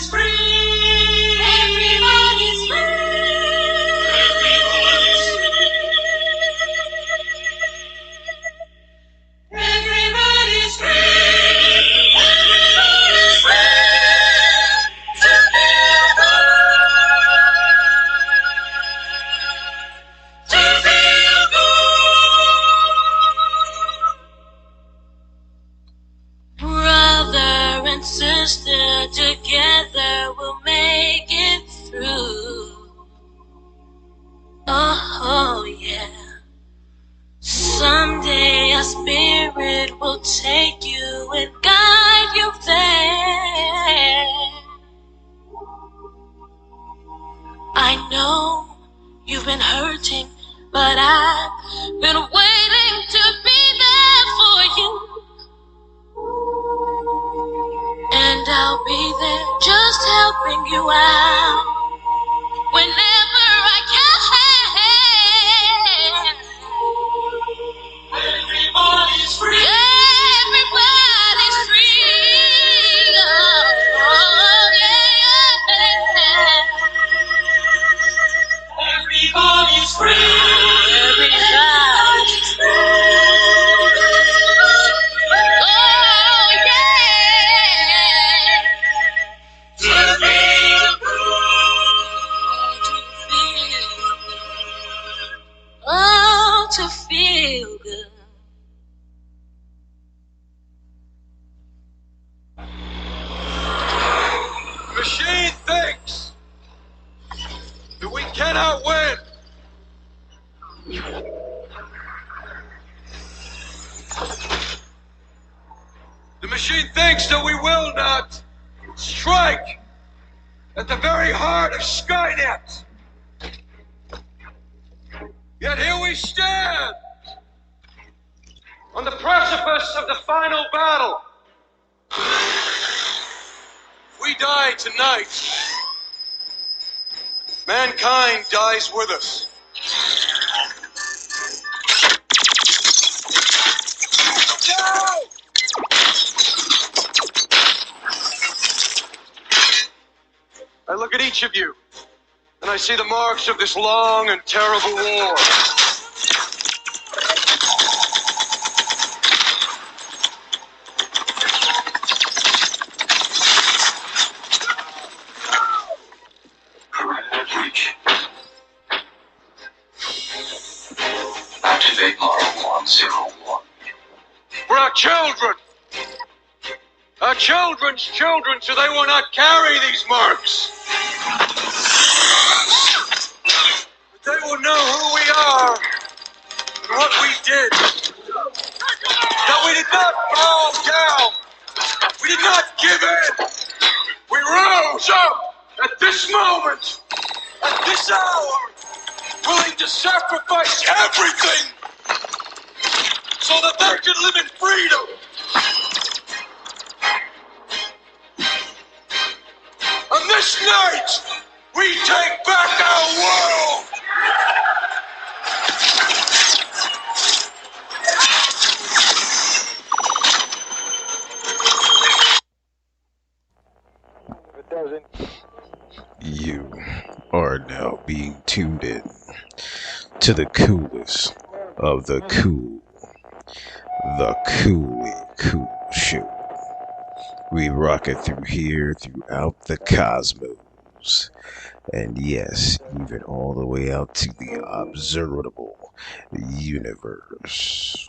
Everybody's free. Everybody's free. Everybody's free. Everybody's free. Everybody's free to feel good. To feel good. Brother and sister, together we'll make it through. Oh yeah. Someday our spirit will take you and guide you there. I know you've been hurting, but I've been waiting to be there for you. And I'll be there just helping you out whenever I can. Everybody's free. Everybody's free. Oh, yeah. Everybody's free. Everybody's free. Oh, yeah. To feel good. Oh, to feel good. Machine thinks that we cannot win. The machine thinks that we will not strike at the very heart of Skynet. Yet here we stand on the precipice of the final battle. We die tonight. Mankind dies with us. No! I look at each of you, and I see the marks of this long and terrible war. Activate Model 101. For our children. Our children's children, so they will not carry these marks. But they will know who we are and what we did. That we did not fall down. We did not give in. We rose up at this moment, at this hour, willing to sacrifice everything so that they could live in freedom. On this night, we take back our world. You are now being tuned in to the coolest of the cool, the Coolly Cool Show. We rock it through here, throughout the cosmos, and yes, even all the way out to the observable universe.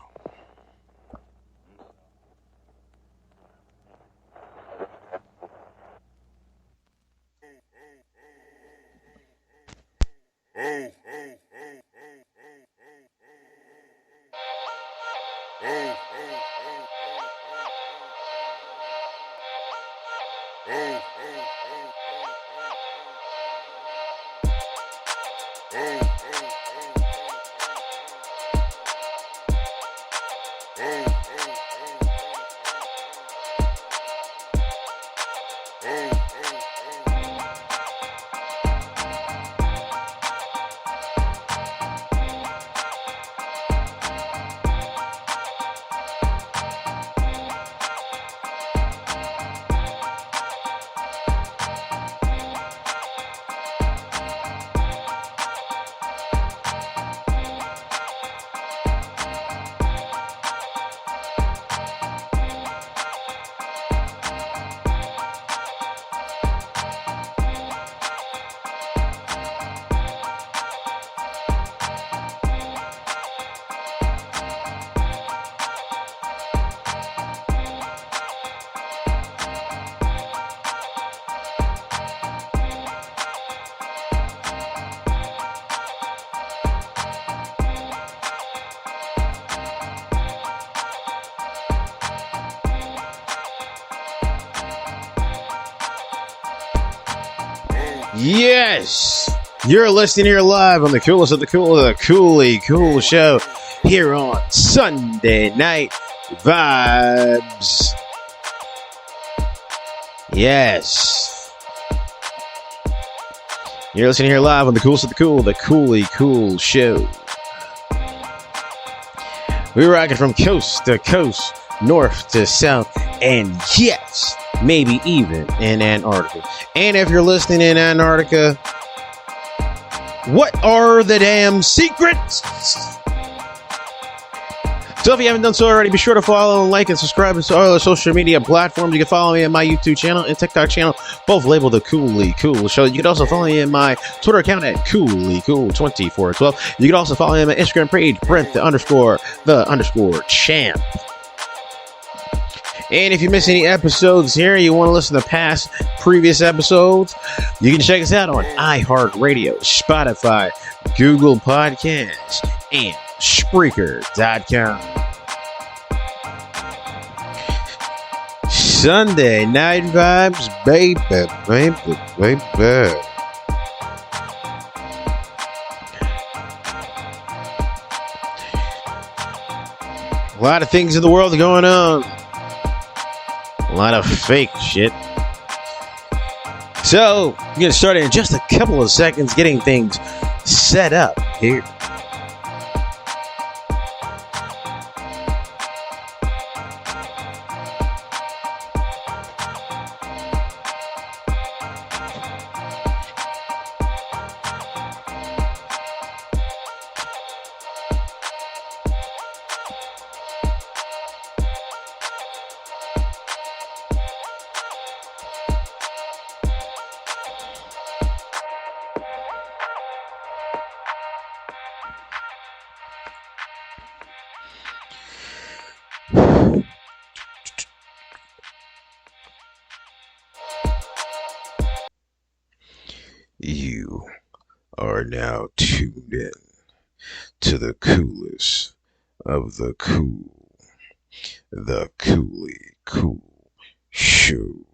Yes! You're listening here live on the coolest of the cool, the Cooley Cool Show here on Sunday Night Vibes. Yes. You're listening here live on the coolest of the cool, the Cooley Cool Show. We're rocking from coast to coast, north to south, and yes, maybe even in Antarctica. And if you're listening in Antarctica, what are the damn secrets? So if you haven't done so already, be sure to follow, like, and subscribe to all our social media platforms. You can follow me on my YouTube channel and TikTok channel, both labeled the Cooley Cool Show. You can also follow me in my Twitter account at CooleyCool2412. You can also follow me on my Instagram page, Brent the champ. And if you miss any episodes here, you want to listen to previous episodes, you can check us out on iHeartRadio, Spotify, Google Podcasts, and Spreaker.com. Sunday Night Vibes, baby. A lot of things in the world going on. A lot of fake shit. So, we're going to start in just a couple of seconds getting things set up here. You are now tuned in to the coolest of the cool, the Cooley Cool Show.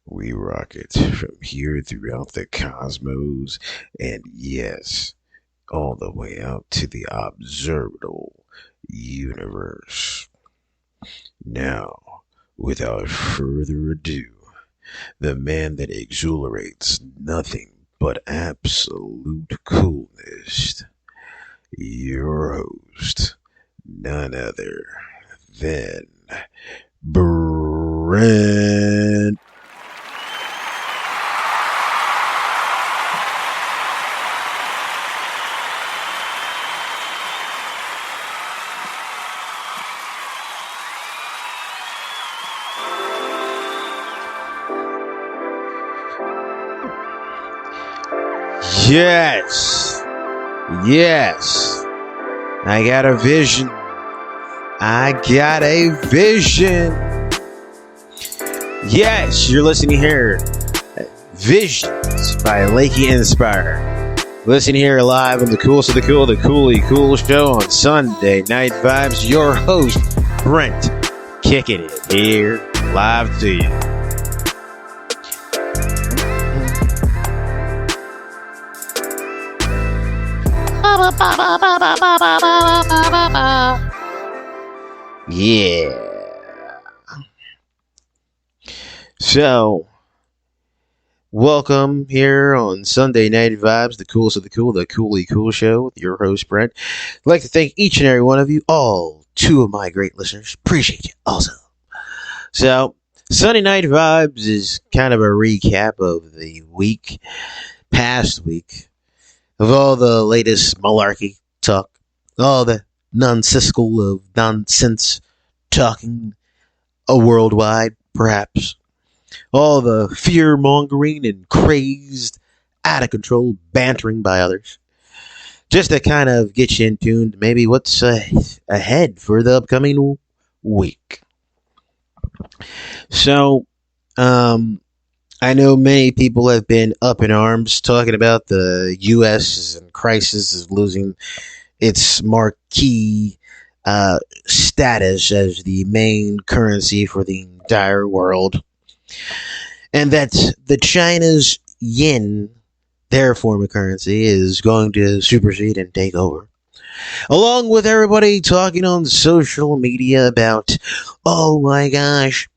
We rock it from here throughout the cosmos, and yes, all the way out to the observable universe. Now, without further ado, the man that exhilarates nothing but absolute coolness, your host, none other than Brent. Yes. I got a vision. Yes, you're listening here. Visions by Lakey Inspire. Listen here live on the coolest of the cool, the Cooley Cool Show on Sunday Night Vibes. Your host, Brent, kicking it here live to you. Yeah. So, welcome here on Sunday Night Vibes, the coolest of the cool, the Cooley Cool Show with your host, Brent. I'd like to thank each and every one of you, all 2 of my great listeners. Appreciate you also. So, Sunday Night Vibes is kind of a recap of the past week, of all the latest malarkey talk, all the nonsensical of nonsense talking, worldwide, perhaps. All the fear-mongering and crazed, out-of-control bantering by others. Just to kind of get you in tune to maybe what's ahead for the upcoming week. So, I know many people have been up in arms talking about the U.S. is in crisis, is losing its marquee status as the main currency for the entire world. and that the China's yen, their form of currency, is going to supersede and take over. Along with everybody talking on social media about, oh my gosh,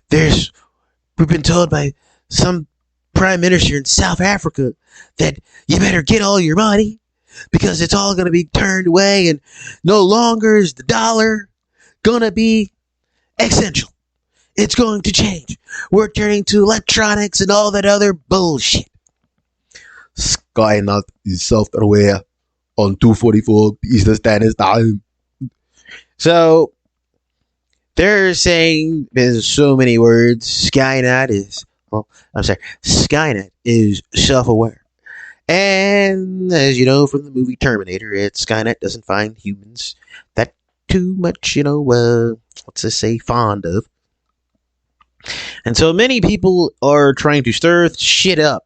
we've been told by some prime minister in South Africa that you better get all your money because it's all going to be turned away and no longer is the dollar going to be essential. It's going to change. We're turning to electronics and all that other bullshit. Skynet is software on 2:44 Eastern Standard Time. So they're saying there's so many words. Skynet is self-aware. And as you know from the movie Terminator, Skynet doesn't find humans that too much, fond of. And so many people are trying to stir shit up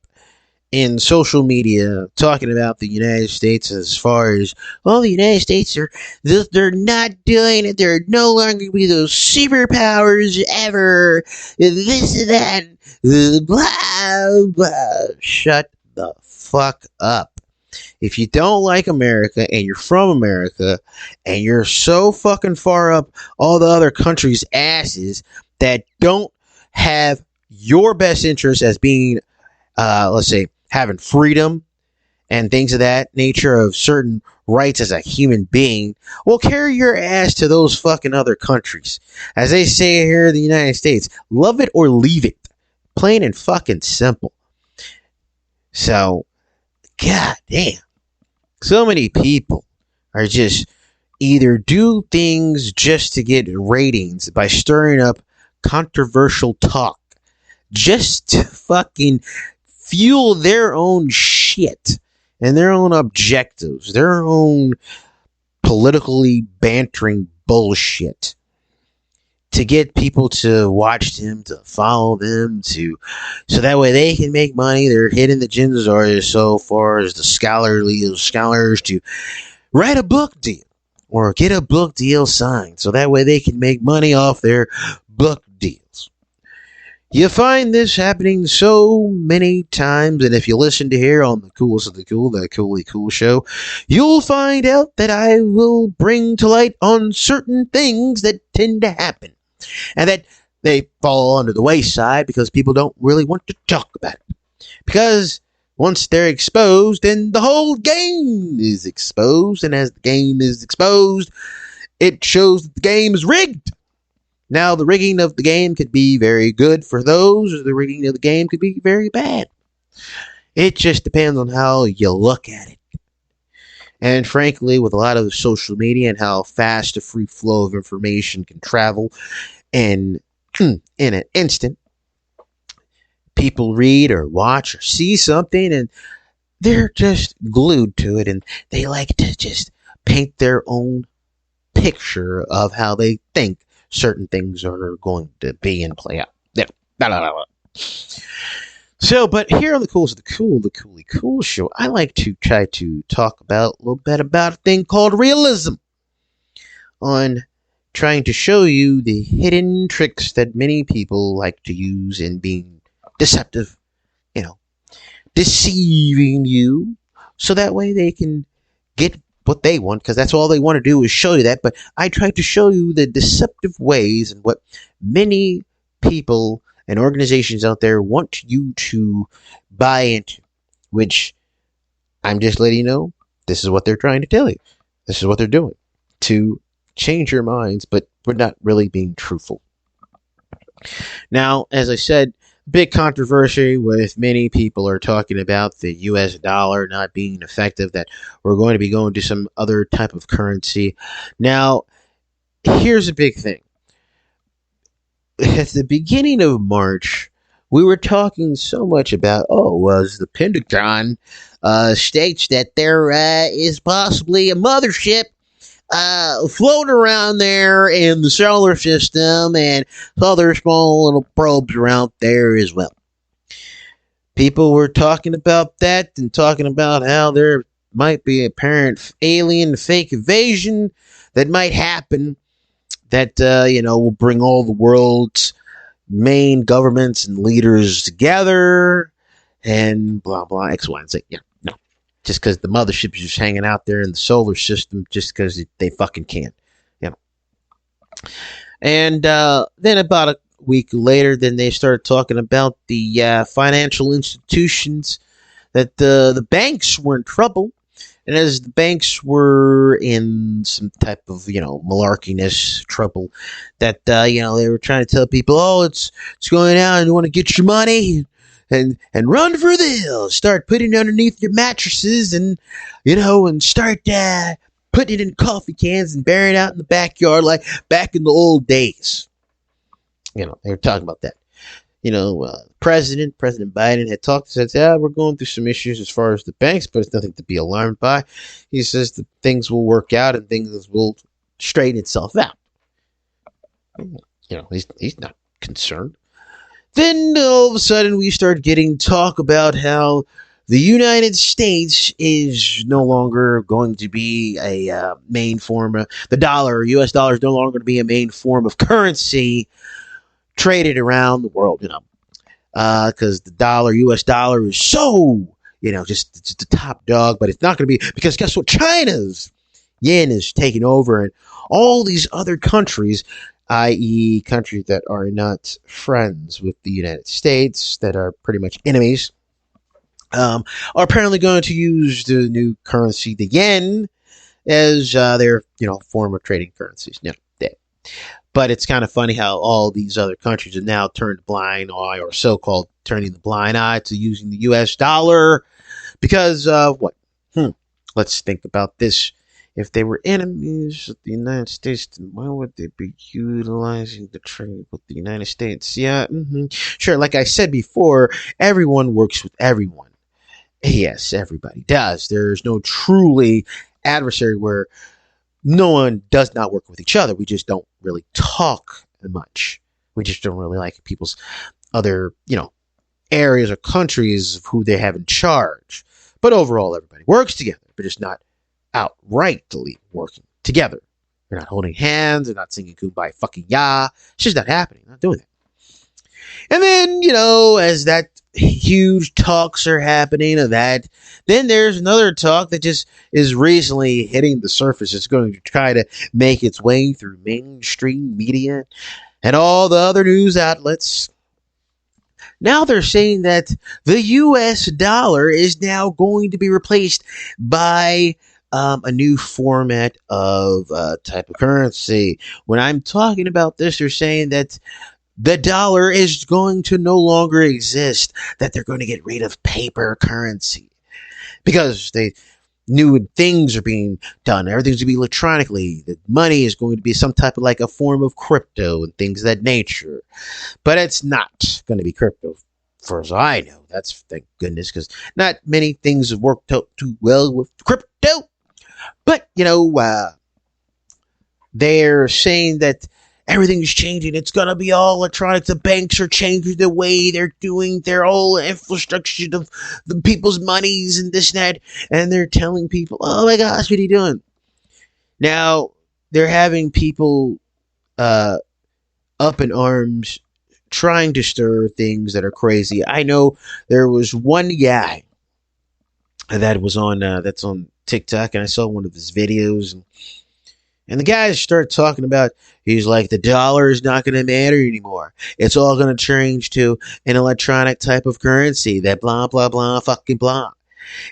in social media, talking about the United States as far as, well, the United States, they're not doing it. They're no longer going to be those superpowers ever. This and that. Blah, blah. Shut the fuck up. If you don't like America and you're from America and you're so fucking far up all the other countries' asses that don't have your best interest as being, let's say, having freedom and things of that nature of certain rights as a human being, well, carry your ass to those fucking other countries. As they say here in the United States, love it or leave it. Plain and fucking simple. So, god damn. So many people are just either do things just to get ratings by stirring up controversial talk just to fucking fuel their own shit and their own objectives, their own politically bantering bullshit to get people to watch them, to follow them, so that way they can make money. They're hitting the gyms or so far as the scholars to write a book deal or get a book deal signed so that way they can make money off their book deals. You find this happening so many times, and if you listen to here on the Coolest of the Cool, the Coolly Cool Show, you'll find out that I will bring to light on certain things that tend to happen, and that they fall under the wayside because people don't really want to talk about it. Because once they're exposed, then the whole game is exposed, and as the game is exposed, it shows that the game is rigged. Now, the rigging of the game could be very good for those, or the rigging of the game could be very bad. It just depends on how you look at it. And frankly, with a lot of social media and how fast a free flow of information can travel, and in an instant, people read or watch or see something, and they're just glued to it, and they like to just paint their own picture of how they think certain things are going to be and play out. Yeah. So, but here on the Coolest of the Cool, the Coolly Cool Show, I like to try to talk about a little bit about a thing called realism, on trying to show you the hidden tricks that many people like to use in being deceptive, deceiving you, so that way they can get what they want, because that's all they want to do is show you that. But I try to show you the deceptive ways and what many people and organizations out there want you to buy into, which I'm just letting you know, this is what they're trying to tell you. This is what they're doing to change your minds, but we're not really being truthful. Now, as I said, big controversy with many people are talking about the US dollar not being effective, that we're going to be going to some other type of currency. Now, here's a big thing. At the beginning of March, we were talking so much about, was the Pentagon states that there is possibly a mothership floating around there in the solar system, and other small little probes around there as well. People were talking about that and talking about how there might be apparent alien fake invasion that might happen that, will bring all the world's main governments and leaders together and blah, blah, X, Y, and Z. Yeah, no. Just because the mothership is just hanging out there in the solar system just because they fucking can. You know. And then about a week later, then they started talking about the financial institutions, that the banks were in trouble. And as the banks were in some type of, malarkiness trouble, that, they were trying to tell people, oh, it's going out and you want to get your money and run for the hills. Start putting it underneath your mattresses and, and start putting it in coffee cans and burying it out in the backyard like back in the old days. They were talking about that. President Biden had talked, said, we're going through some issues as far as the banks, but it's nothing to be alarmed by. He says that things will work out and things will straighten itself out. He's not concerned. Then all of a sudden we start getting talk about how the United States is no longer going to be a main form of the dollar. U.S. dollar is no longer going to be a main form of currency traded around the world, because the U.S. dollar is so, just the top dog, but it's not going to be, because guess what? China's yen is taking over, and all these other countries, i.e. countries that are not friends with the United States, that are pretty much enemies, are apparently going to use the new currency, the yen, as their, form of trading currencies. But it's kind of funny how all these other countries have now turned a blind eye, or so-called turning the blind eye, to using the U.S. dollar because of what? Let's think about this. If they were enemies of the United States, then why would they be utilizing the trade with the United States? Yeah, sure. Like I said before, everyone works with everyone. Yes, everybody does. There's no truly adversary where no one does not work with each other. We just don't really talk much. We just don't really like people's other, areas or countries of who they have in charge. But overall, everybody works together, but just not outrightly working together. They're not holding hands. They're not singing Kumbaya fucking ya. It's just not happening. Not doing that. And then, as that huge talks are happening of that, then there's another talk that just is recently hitting the surface. It's going to try to make its way through mainstream media and all the other news outlets. Now they're saying that the U.S. dollar is now going to be replaced by a new format of type of currency. When I'm talking about this, they're saying that the dollar is going to no longer exist, that they're going to get rid of paper currency because they new things are being done. Everything's going to be electronically. The money is going to be some type of like a form of crypto and things of that nature. But it's not going to be crypto, far as I know. That's, thank goodness, because not many things have worked out too well with crypto. But, they're saying that everything's changing. It's going to be all electronic. The banks are changing the way they're doing their whole infrastructure of the people's monies and this and that. And they're telling people, oh my gosh, what are you doing? Now, they're having people up in arms trying to stir things that are crazy. I know there was one guy that was on that's on TikTok, and I saw one of his videos, and the guys started talking about, he's like, the dollar is not going to matter anymore. It's all going to change to an electronic type of currency, that blah, blah, blah, fucking blah.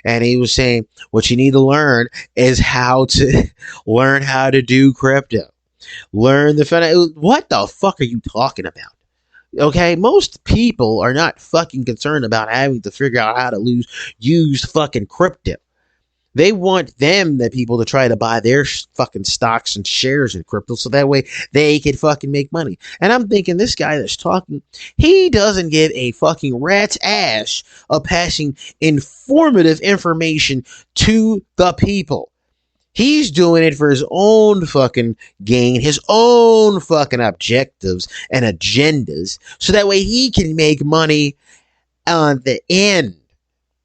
And he was saying, what you need to learn is how to learn how to do crypto. Learn the what the fuck are you talking about? Okay, most people are not fucking concerned about having to figure out how to use fucking crypto. They want the people to try to buy their fucking stocks and shares in crypto so that way they can fucking make money. And I'm thinking this guy that's talking, he doesn't give a fucking rat's ass of passing informative information to the people. He's doing it for his own fucking gain, his own fucking objectives and agendas, so that way he can make money on the end.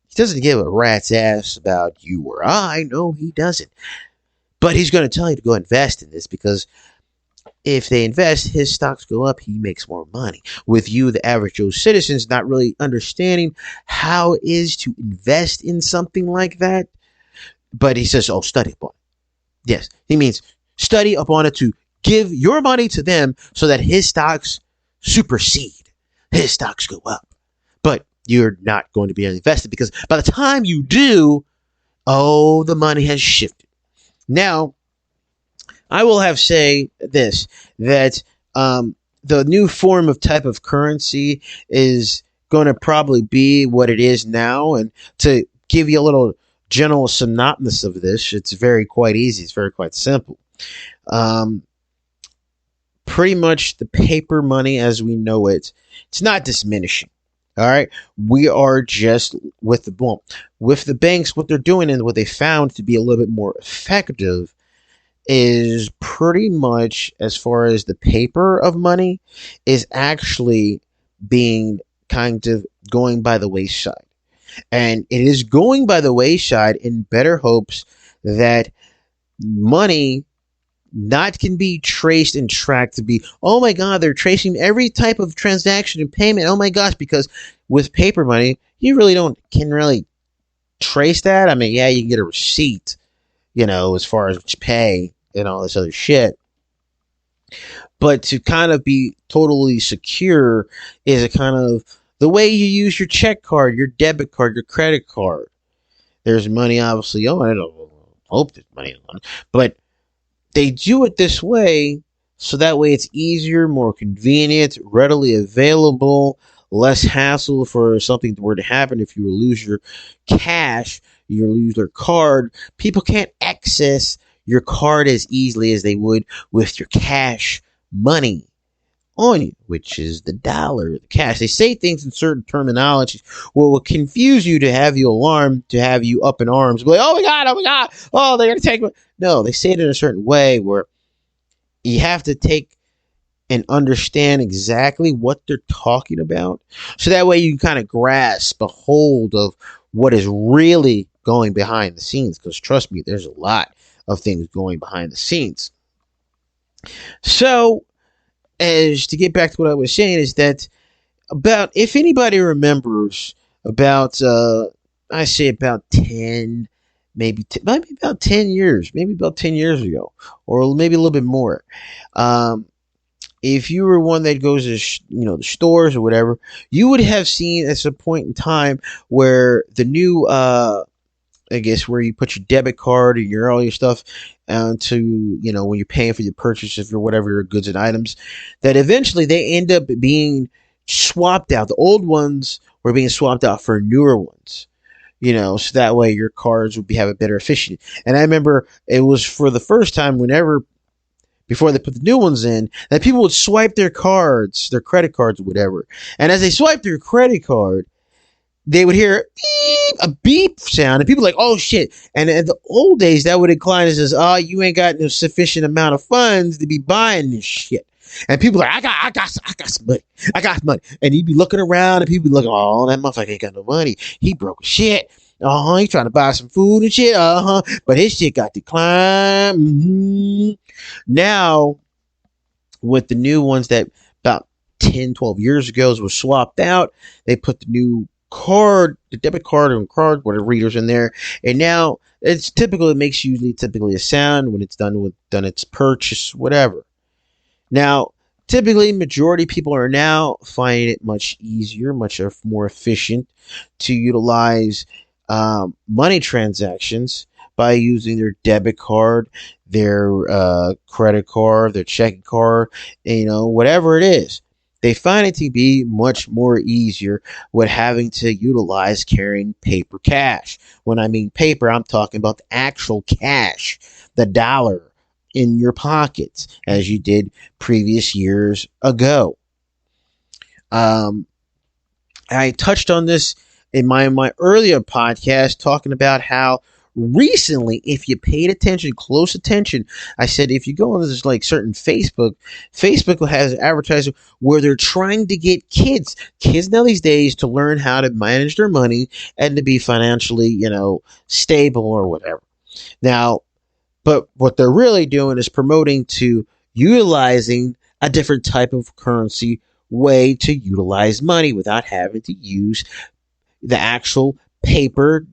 He doesn't give a rat's ass about you or I. No, he doesn't. But he's going to tell you to go invest in this because if they invest, his stocks go up, he makes more money. With you, the average Joe citizens, not really understanding how it is to invest in something like that. But he says, oh, study upon it. Yes, he means study upon it to give your money to them so that his stocks supersede. His stocks go up. But you're not going to be invested because by the time you do, oh, the money has shifted. Now, I will have say this, that the new form of type of currency is going to probably be what it is now. And to give you a little general synopsis of this, it's very quite easy. It's very quite simple. Pretty much the paper money as we know it, it's not diminishing. All right. We are just with the banks, what they're doing and what they found to be a little bit more effective is pretty much, as far as the paper of money, is actually being kind of going by the wayside. And it is going by the wayside in better hopes that money not can be traced and tracked to be, oh my God, they're tracing every type of transaction and payment. Oh my gosh, because with paper money, you really can really trace that. I mean, yeah, you can get a receipt, as far as what you pay and all this other shit. But to kind of be totally secure is a kind of the way you use your check card, your debit card, your credit card. There's money obviously on it. I don't hope there's money on it. But they do it this way so that way it's easier, more convenient, readily available, less hassle for something were to happen. If you lose your cash, you lose their card, people can't access your card as easily as they would with your cash money on you, which is the dollar, the cash. They say things in certain terminologies will confuse you, to have you alarmed, to have you up in arms, like, oh my God, oh, they're going to take me. No, they say it in a certain way where you have to take and understand exactly what they're talking about. So that way you can kind of grasp a hold of what is really going behind the scenes. Because trust me, there's a lot of things going behind the scenes. So, as to get back to what I was saying, is that about, if anybody remembers, about, I say about 10, maybe about 10 years ago, or maybe a little bit more. If you were one that goes to, the stores or whatever, you would have seen at some point in time where the new, I guess, where you put your debit card and all your stuff to, when you're paying for your purchases or whatever your goods and items, that eventually they end up being swapped out. The old ones were being swapped out for newer ones, so that way your cards would have a better efficiency. And I remember it was for the first time before they put the new ones in, that people would swipe their cards, their credit cards or whatever. And as they swiped their credit card, they would hear a beep sound, and people were like, oh shit. And in the old days, that would incline as says, oh, you ain't got no sufficient amount of funds to be buying this shit. And people are like, I got some money. I got money. And he'd be looking around, and people be looking, oh, that motherfucker ain't got no money. He broke shit. He's trying to buy some food and shit. But his shit got declined. Mm-hmm. Now, with the new ones that about 10, 12 years ago was swapped out, they put the new card, the debit card and card, whatever readers in there, and now it's typical. It makes typically a sound when it's done its purchase, whatever. Now, typically, majority of people are now finding it much easier, much more efficient to utilize money transactions by using their debit card, their credit card, their checking card, whatever it is. They find it to be much more easier with having to utilize carrying paper cash. When I mean paper, I'm talking about the actual cash, the dollar in your pockets, as you did previous years ago. I touched on this in my earlier podcast, talking about how recently, if you paid close attention, I said if you go on this like certain Facebook has advertising where they're trying to get kids now these days to learn how to manage their money and to be financially, stable or whatever. Now, but what they're really doing is promoting to utilizing a different type of currency way to utilize money without having to use the actual paper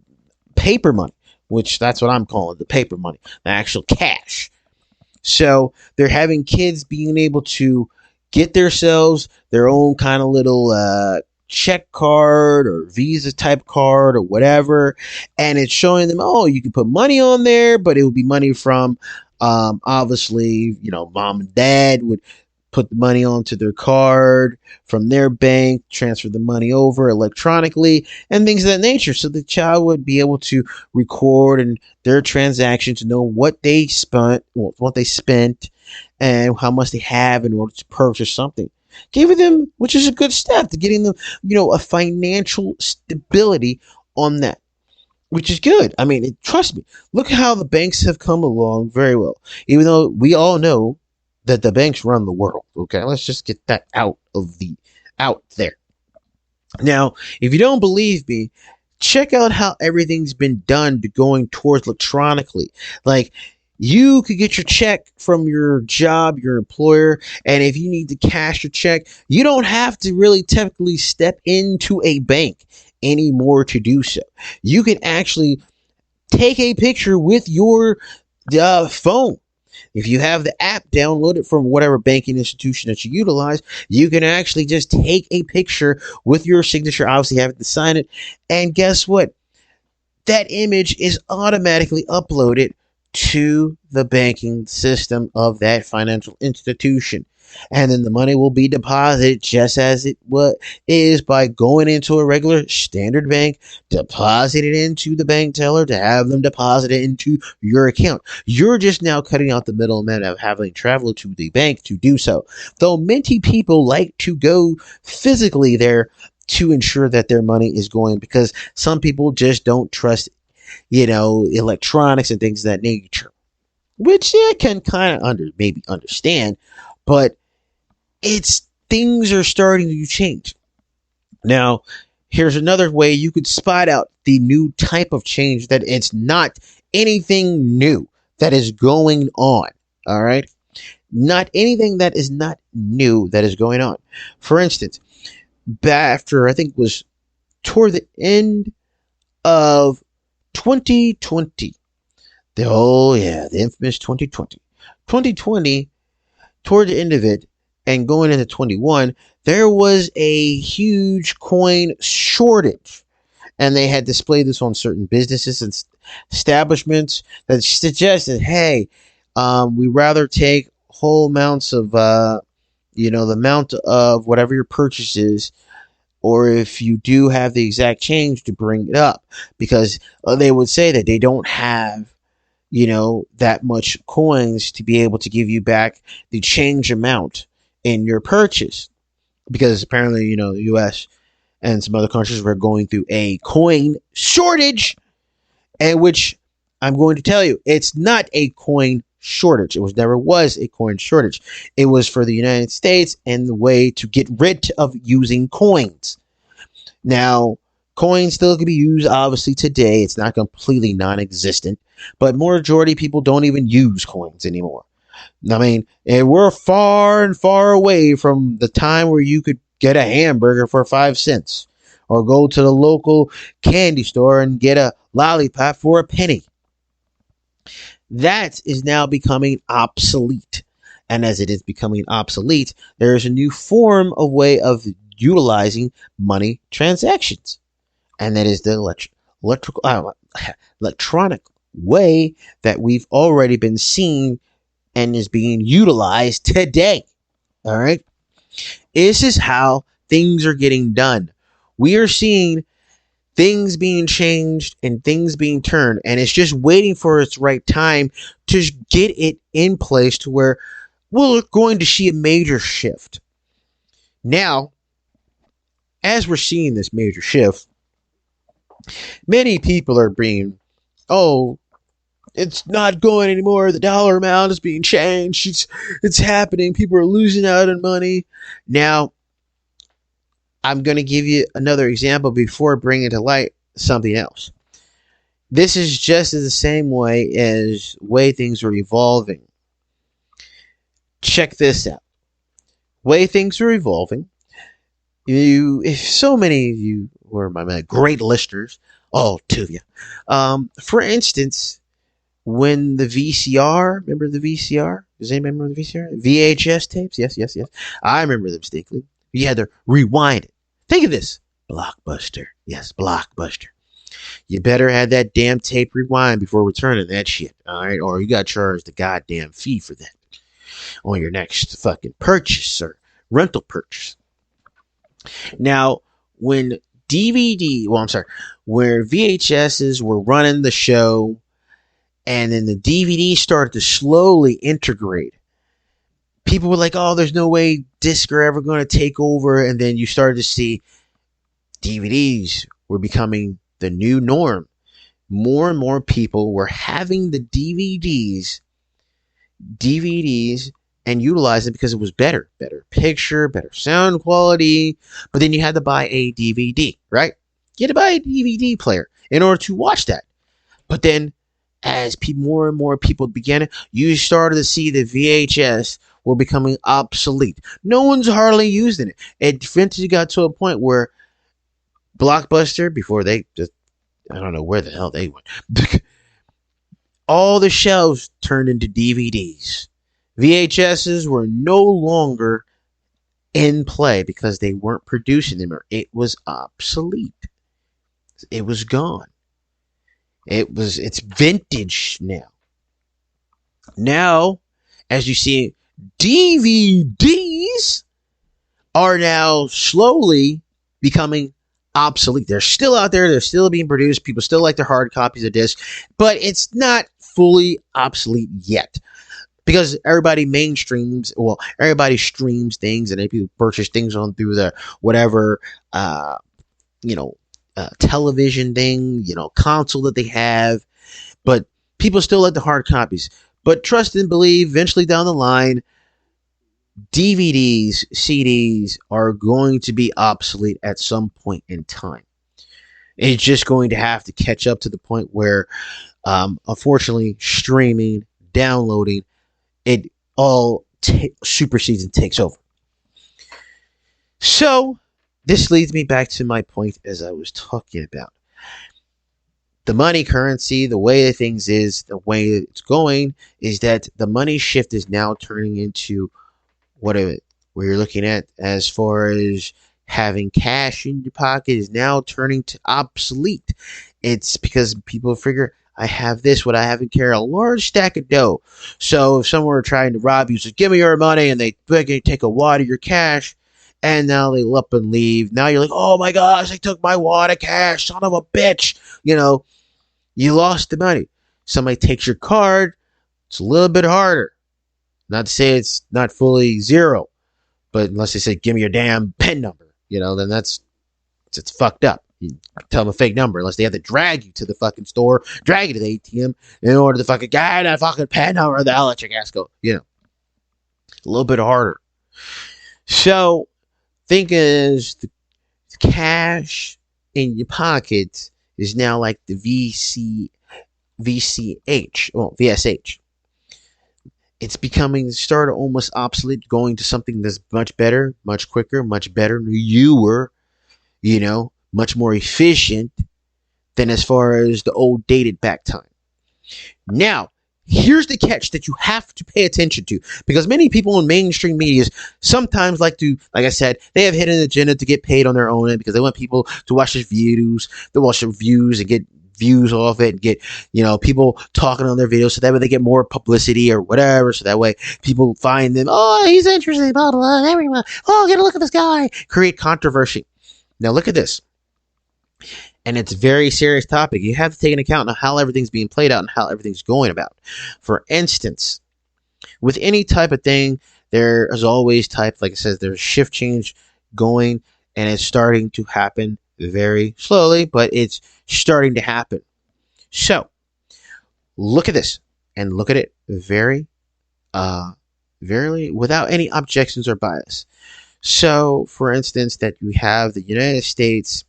money, which that's what I'm calling the paper money, the actual cash. So they're having kids being able to get themselves their own kind of little check card or Visa type card or whatever, and it's showing them, oh, you can put money on there, but it would be money from obviously, mom and dad would put the money onto their card from their bank, transfer the money over electronically, and things of that nature. So the child would be able to record and their transactions, know what they spent, and how much they have in order to purchase something. Giving them, which is a good step to getting them, a financial stability on that, which is good. I mean, trust me, look how the banks have come along very well, even though we all know that the banks run the world. Okay, let's just get that out there. Now, if you don't believe me, check out how everything's been done to going towards electronically. Like, you could get your check from your job, your employer, and if you need to cash your check, you don't have to really technically step into a bank anymore to do so. You can actually take a picture with your phone. If you have the app downloaded from whatever banking institution that you utilize, you can actually just take a picture with your signature, obviously having to sign it, and guess what? That image is automatically uploaded to the banking system of that financial institution. And then the money will be deposited just as it is by going into a regular standard bank, deposit it into the bank teller to have them deposited into your account. You're just now cutting out the middleman of having to travel to the bank to do so. Though many people like to go physically there to ensure that their money is going, because some people just don't trust electronics and things of that nature, which I can kind of maybe understand, but things are starting to change. Now, here's another way you could spot out the new type of change, that it's not anything new that is going on. All right. Not anything that is not new that is going on. For instance, after I think it was toward the end of 2020. The infamous 2020. 2020, toward the end of it and going into 21, there was a huge coin shortage. And they had displayed this on certain businesses and establishments that suggested, hey, we rather take whole amounts of, the amount of whatever your purchase is, or if you do have the exact change, to bring it up, because they would say that they don't have, that much coins to be able to give you back the change amount in your purchase, because apparently, the U.S. and some other countries were going through a coin shortage, and which I'm going to tell you, it's not a coin shortage. It never was a coin shortage. It was for the United States and the way to get rid of using coins. Now, coins still can be used, obviously, today. It's not completely non-existent, but majority of people don't even use coins anymore. I mean, and we're far and far away from the time where you could get a hamburger for 5 cents, or go to the local candy store and get a lollipop for a penny. That is now becoming obsolete. And as it is becoming obsolete, there is a new form of way of utilizing money transactions. And that is the electronic way that we've already been seeing and is being utilized today. All right. This is how things are getting done. We are seeing things being changed and things being turned, and it's just waiting for its right time to get it in place to where we're going to see a major shift. Now, as we're seeing this major shift, many people are being, it's not going anymore. The dollar amount is being changed. It's happening. People are losing out on money. Now, I'm going to give you another example before bringing to light something else. This is just the same way as way things are evolving. check this out. Way things are evolving. If so many of you were my great listeners, all two of you. For instance, when the VCR, remember the VCR? Does anybody remember the VCR? VHS tapes? Yes. I remember them distinctly. You had to rewind it. Think of this. Blockbuster. Yes, Blockbuster. You better have that damn tape rewind before returning that shit. All right? Or you got to charge the goddamn fee for that on your next fucking purchase or rental purchase. Now, when where VHSs were running the show and then the DVD started to slowly integrate, people were like, oh, there's no way discs are ever going to take over. And then you started to see DVDs were becoming the new norm. More and more people were having the DVDs and utilizing it because it was better picture, better sound quality. But then you had to buy a DVD, right? You had to buy a DVD player in order to watch that. But then as more and more people began it, you started to see the VHS were becoming obsolete. No one's hardly using it. It eventually got to a point where Blockbuster, before they just, I don't know where the hell they went, all the shelves turned into DVDs. VHSs were no longer in play because they weren't producing them, or it was obsolete. It was gone. It's vintage now. Now, as you see, DVDs are now slowly becoming obsolete. They're still out there. They're still being produced. People still like their hard copies of discs, but it's not fully obsolete yet. Because everybody streams things, and people purchase things on through the whatever, television thing, console that they have. But people still like the hard copies. But trust and believe, eventually down the line, DVDs, CDs are going to be obsolete at some point in time. It's just going to have to catch up to the point where, unfortunately, streaming, downloading, it all supersedes and takes over. So, this leads me back to my point as I was talking about. The money currency, the way things is, the way it's going, is that the money shift is now turning into where you're looking at as far as having cash in your pocket is now turning to obsolete. It's because people figure, I have this, what I have in care, a large stack of dough. So if someone were trying to rob you, says, give me your money, and they take a wad of your cash, and now they up and leave. Now you're like, oh my gosh, they took my wad of cash, son of a bitch. You lost the money. Somebody takes your card, it's a little bit harder. Not to say it's not fully zero, but unless they say, give me your damn PIN number, then it's fucked up. You tell them a fake number unless they have to drag you to the fucking store, drag you to the ATM in order to fucking get that fucking PIN number. They'll let your gas go. A little bit harder. So think as the cash in your pocket is now like the VSH. It's becoming started almost obsolete, going to something that's much better, much quicker, much better, newer, much more efficient than as far as the old dated back time. Now, here's the catch that you have to pay attention to, because many people in mainstream media sometimes like I said, they have hidden agenda to get paid on their own end because they want people to watch their views, and get views off it, and get people talking on their videos, so that way they get more publicity or whatever, so that way people find them, oh, he's interesting, blah blah, everyone, oh, get a look at this guy, create controversy. Now look at this, and it's a very serious topic. You have to take into account how everything's being played out and how everything's going about. For instance, with any type of thing, there is always like it says, there's shift change going, and it's starting to happen very slowly, but it's starting to happen. So look at this, and look at it very without any objections or bias. So, for instance, that you have the United States,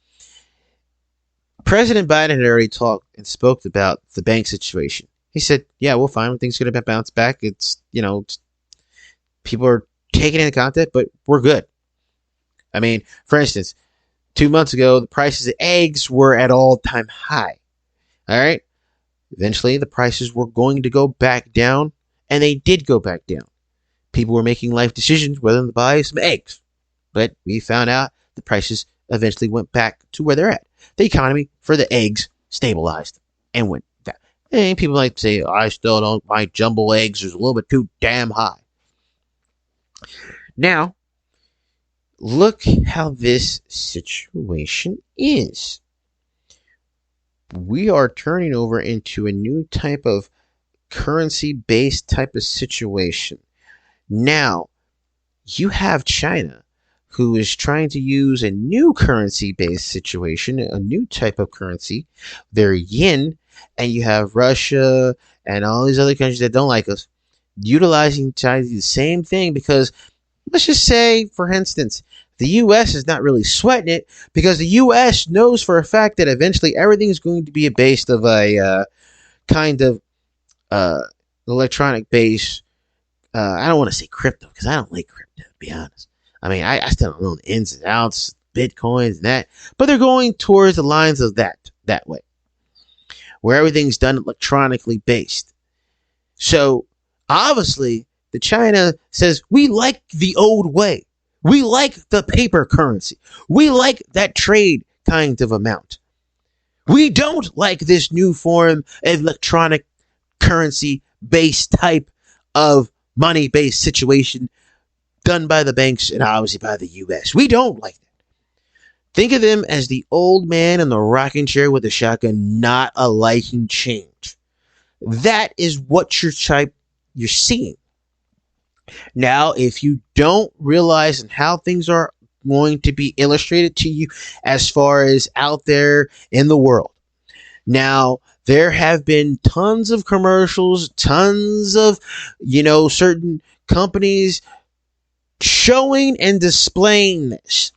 President Biden had already talked and spoke about the bank situation. He said, yeah, we'll find when things are going to bounce back. It's, People are taking in content, but we're good. I mean, for instance, 2 months ago, the prices of eggs were at all-time high. All right? Eventually, the prices were going to go back down, and they did go back down. People were making life decisions whether to buy some eggs. But we found out the prices eventually went back to where they're at. The economy for the eggs stabilized and went down. And people like to say, I still don't, my jumbo eggs is a little bit too damn high. Now, look how this situation is. We are turning over into a new type of currency-based type of situation. Now, you have China, who is trying to use a new currency-based situation, a new type of currency, their yen, and you have Russia and all these other countries that don't like us, utilizing China to do the same thing because, let's just say, for instance, the U.S. is not really sweating it because the U.S. knows for a fact that eventually everything is going to be based of a kind of electronic base. I don't want to say crypto because I don't like crypto, to be honest. I mean, I still don't know the ins and outs, Bitcoins and that, but they're going towards the lines of that way, where everything's done electronically based. So obviously, the China says, we like the old way. We like the paper currency. We like that trade kind of amount. We don't like this new form of electronic currency based type of money based situation done by the banks and obviously by the U.S. We don't like that. Think of them as the old man in the rocking chair with the shotgun, not a liking change. That is what you're seeing. Now, if you don't realize and how things are going to be illustrated to you as far as out there in the world. Now, there have been tons of commercials, tons of, certain companies showing and displaying this.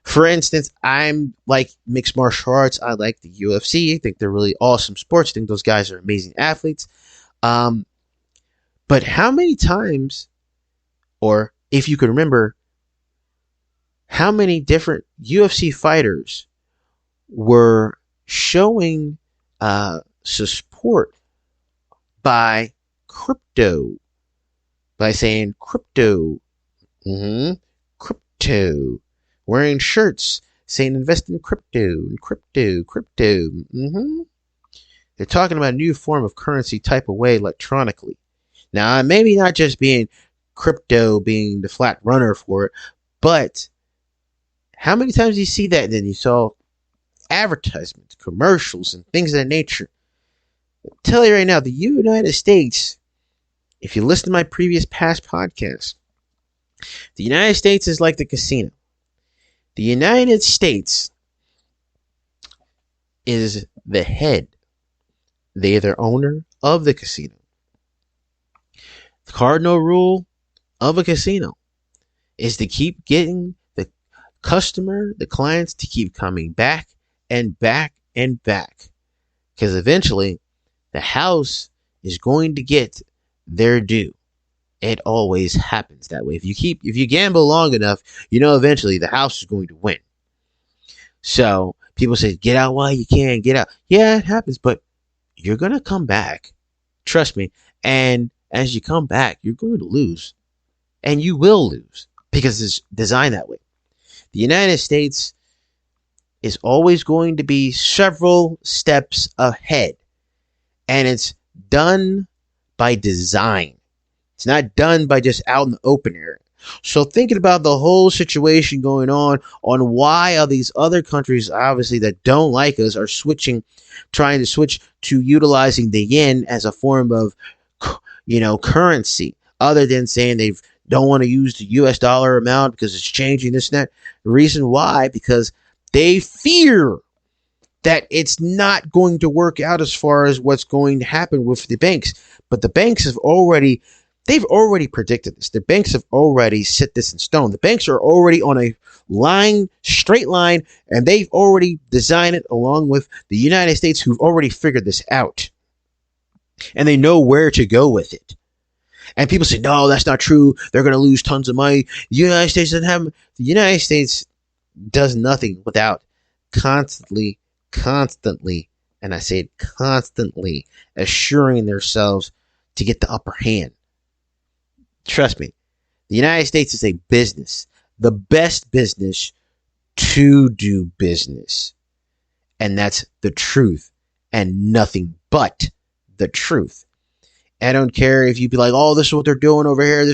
For instance, I'm like mixed martial arts. I like the UFC. I think they're really awesome sports. I think those guys are amazing athletes. But how many times, or if you can remember, how many different UFC fighters were showing support by crypto, by saying crypto, crypto, wearing shirts saying invest in crypto, crypto. They're talking about a new form of currency type of way electronically. Now, maybe not just being crypto being the flat runner for it, but how many times do you see that? And then you saw advertisements, commercials, and things of that nature. I'll tell you right now, the United States, if you listen to my past podcasts, the United States is like the casino. The United States is the head. They are the owner of the casino. The cardinal rule of a casino is to keep getting the customer, the clients, to keep coming back and back and back. Because eventually, the house is going to get their due. It always happens that way. If you gamble long enough, eventually the house is going to win. So people say, get out while you can, get out. Yeah, it happens, but you're going to come back. Trust me. And as you come back, you're going to lose. And you will lose because it's designed that way. The United States is always going to be several steps ahead. And it's done by design. It's not done by just out in the open area. So thinking about the whole situation going on why all these other countries, obviously, that don't like us are trying to switch to utilizing the yen as a form of, currency, other than saying they don't want to use the US dollar amount because it's changing this and that. The reason why, because they fear that it's not going to work out as far as what's going to happen with the banks. But the banks they've already predicted this. The banks have already set this in stone. The banks are already on a straight line, and they've already designed it along with the United States, who've already figured this out. And they know where to go with it. And people say, no, that's not true. They're going to lose tons of money. The United States doesn't have. The United States does nothing without constantly, and I say it constantly, assuring themselves to get the upper hand. Trust me, the United States is a business, the best business to do business. And that's the truth and nothing but the truth. I don't care if you be like, oh, this is what they're doing over here.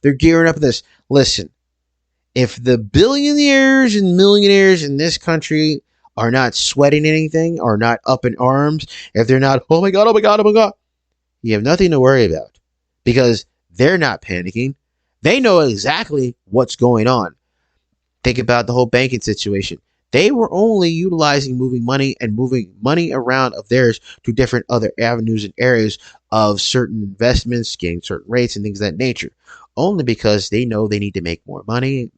They're gearing up for this. Listen, if the billionaires and millionaires in this country are not sweating anything, are not up in arms, if they're not, oh my God, you have nothing to worry about because they're not panicking. They know exactly what's going on. Think about the whole banking situation. They were only utilizing moving money around of theirs to different other avenues and areas of certain investments, getting certain rates and things of that nature, only because they know they need to make more money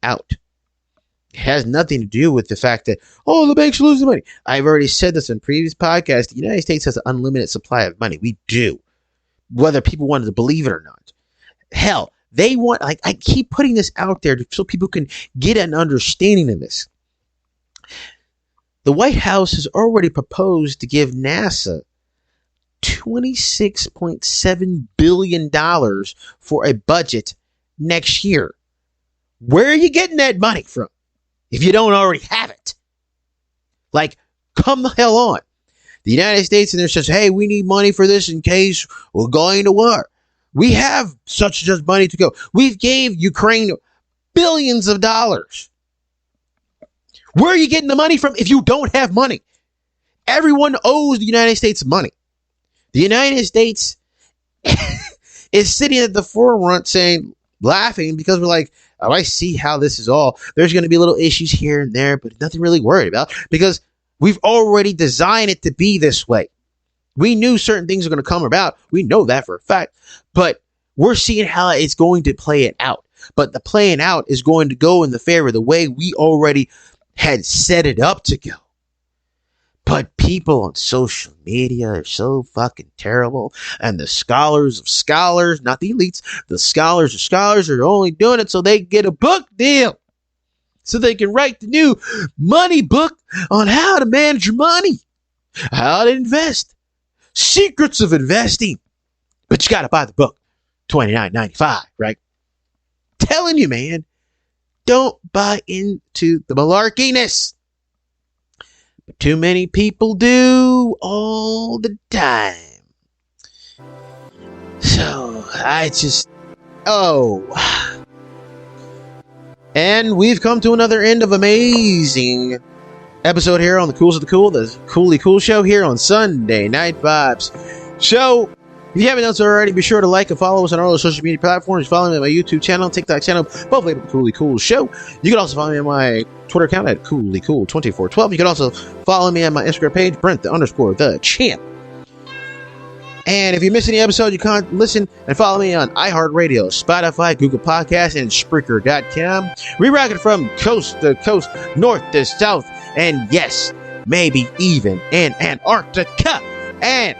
out. It has nothing to do with the fact that, oh, the bank's losing money. I've already said this in previous podcasts. The United States has an unlimited supply of money. We do. Whether people wanted to believe it or not. Hell, they want, like, I keep putting this out there so people can get an understanding of this. The White House has already proposed to give NASA $26.7 billion for a budget next year. Where are you getting that money from if you don't already have it? Like, come the hell on. The United States and there says, hey, we need money for this in case we're going to war. We have such and such money to go. We've gave Ukraine billions of dollars. Where are you getting the money from if you don't have money? Everyone owes the United States money. The United States is sitting at the forefront saying, laughing, because we're like, oh, I see how this is all. There's going to be little issues here and there, but nothing really worried about because we've already designed it to be this way. We knew certain things are going to come about. We know that for a fact, but we're seeing how it's going to play it out. But the playing out is going to go in the favor of the way we already had set it up to go. But people on social media are so fucking terrible. And the scholars of scholars, not the elites, the scholars of scholars are only doing it so they can get a book deal. So they can write the new money book on how to manage your money, how to invest, secrets of investing. But you got to buy the book, $29.95, right? Telling you, man, don't buy into the malarkiness. But too many people do all the time. So and we've come to another end of amazing episode here on the Cools of the Cool, the Coolly Cool Show here on Sunday Night Vibes. So, if you haven't done so already, be sure to like and follow us on all the social media platforms. Follow me on my YouTube channel, TikTok channel, both labeled the Coolly Cool Show. You can also follow me on my Twitter account at CoollyCool2412. You can also follow me on my Instagram page, Brent_the Champ. And if you miss any episode, you can listen and follow me on iHeartRadio, Spotify, Google Podcasts, and Spreaker.com. We rock it from coast to coast, north to south, and yes, maybe even in Antarctica. And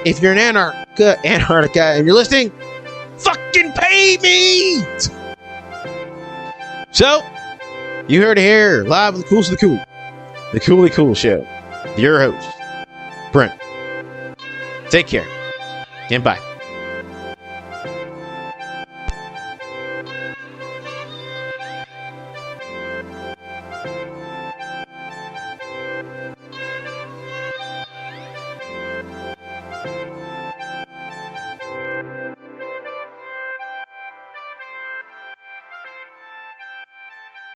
if you're in Antarctica, and you're listening, fucking pay me! So, you heard it here, live on the Coolest of the Cool, the Coolly Cool Show. Your host, Brent. Take care, and bye.